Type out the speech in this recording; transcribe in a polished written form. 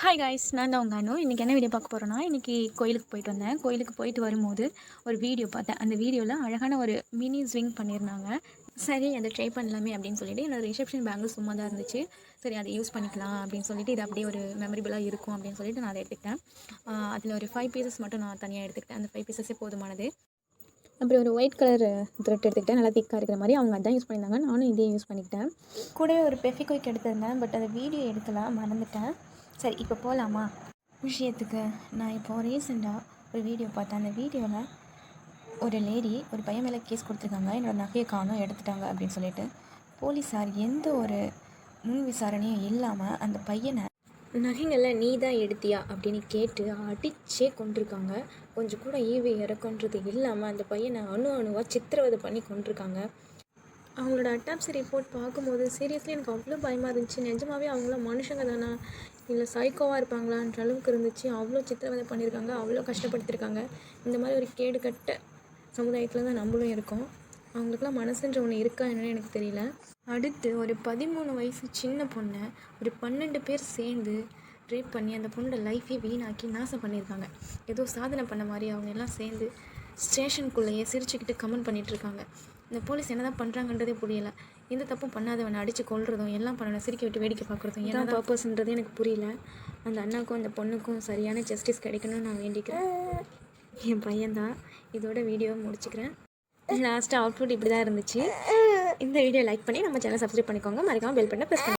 Hi guys, நான் தான் உங்கள் அனு. இன்றைக்கி என்ன வீடியோ பார்க்க போகிறோன்னா, இன்றைக்கி கோயிலுக்கு போயிட்டு வந்தேன். கோயிலுக்கு போயிட்டு வரும்போது ஒரு வீடியோ பார்த்தேன். அந்த வீடியோவில் அழகான ஒரு மினி ஸ்விங் பண்ணியிருந்தாங்க. சரி, அதை ட்ரை பண்ணலாமே அப்படின்னு சொல்லிட்டு என்னோடய ரிசப்ஷன் பேங்கிள் சும்மா தான் இருந்துச்சு. சரி, அதை யூஸ் பண்ணிக்கலாம் அப்படின்னு சொல்லிட்டு, இது அப்படியே ஒரு மெமரபிளாக இருக்கும் அப்படின்னு சொல்லிட்டு நான் அதை எடுத்துக்கிட்டேன். அதில் ஒரு 5 பீசஸ் மட்டும் நான் தனியாக எடுத்துக்கிட்டேன். அந்த 5 பீசஸே போதுமானது. அப்புறம் ஒரு ஒயிட் கலர் த்ரெட் எடுத்துக்கிட்டேன், நல்லா திக்காக இருக்கிற மாதிரி. அவங்க அதான் யூஸ் பண்ணியிருந்தாங்க, நானும் இதே யூஸ் பண்ணிக்கிட்டேன். கூடவே ஒரு பெஃபிக்விக் எடுத்திருந்தேன், பட் அதை வீடியோ எடுக்கலாம் மறந்துட்டேன். சரி, இப்போ போகலாமா விஷயத்துக்கு? நான் இப்போது ரீசெண்டாக ஒரு வீடியோ பார்த்தேன். அந்த வீடியோவில் ஒரு லேடி ஒரு பையன் மேலே கேஸ் கொடுத்துருக்காங்க, என்னோடய நகையை காணோம் எடுத்துட்டாங்க அப்படின்னு சொல்லிட்டு. போலீஸார் எந்த ஒரு முன் விசாரணையும் இல்லாமல் அந்த பையனை நகைங்களை நீ தான் எடுத்தியா அப்படின்னு கேட்டு அடிச்சே கொண்டிருக்காங்க. கொஞ்சம் கூட ஈவு இறக்கன்றது இல்லாமல் அந்த பையனை அணுவாக சித்திரவதை பண்ணி கொண்டிருக்காங்க. அவங்களோட அட்டாப்சி ரிப்போர்ட் பார்க்கும்போது சீரியஸ்லி எனக்கு அவ்வளோ பயமாக இருந்துச்சு. நிஜமாகவே அவங்களாம் மனுஷங்க தானா, இல்லை சைக்கோவாக இருப்பாங்களான்ற அளவுக்கு இருந்துச்சு. அவ்வளோ சித்திரவதை பண்ணியிருக்காங்க, அவ்வளோ கஷ்டப்படுத்தியிருக்காங்க. இந்த மாதிரி ஒரு கேடு கட்ட சமுதாயத்தில் தான் நம்மளும் இருக்கோம். அவங்களுக்குலாம் மனசுன்ற ஒன்று இருக்கா என்னன்னு எனக்கு தெரியல. அடுத்து ஒரு 13 வயசு சின்ன பொண்ணை ஒரு 12 பேர் சேர்ந்து ரேப் பண்ணி அந்த பொண்ணோட லைஃபே வீணாக்கி நாசம் பண்ணியிருக்காங்க. ஏதோ சாதனை பண்ண மாதிரி அவங்க எல்லாம் சேர்ந்து ஸ்டேஷனுக்குள்ளேயே சிரிச்சுக்கிட்டு கமெண்ட் பண்ணிகிட்ருக்காங்க. இந்த போலீஸ் என்ன தான் பண்ணுறாங்கன்றதே புரியல. எந்த தப்பும் பண்ணாதவனை அடித்து கொள்றதும் எல்லாம் பண்ணணும், சிரிக்க விட்டு வேடிக்கை பார்க்குறதும் என்ன பர்பஸ்ன்றது எனக்கு புரியல. அந்த அண்ணாக்கும் அந்த பொண்ணுக்கும் சரியான ஜஸ்டிஸ் கிடைக்கணும்னு நான் வேண்டிக்கிறேன். என் பையன்தான். இதோட வீடியோ முடிச்சுக்கிறேன். லாஸ்ட்டு அவுட்புட் இப்படி தான் இருந்துச்சு. இந்த வீடியோ லைக் பண்ணி நம்ம சேனல் சப்ஸ்கிரைப் பண்ணிக்கோங்க. மறக்காமல் பெல் பட்டனை ப்ரெஸ் பண்ணி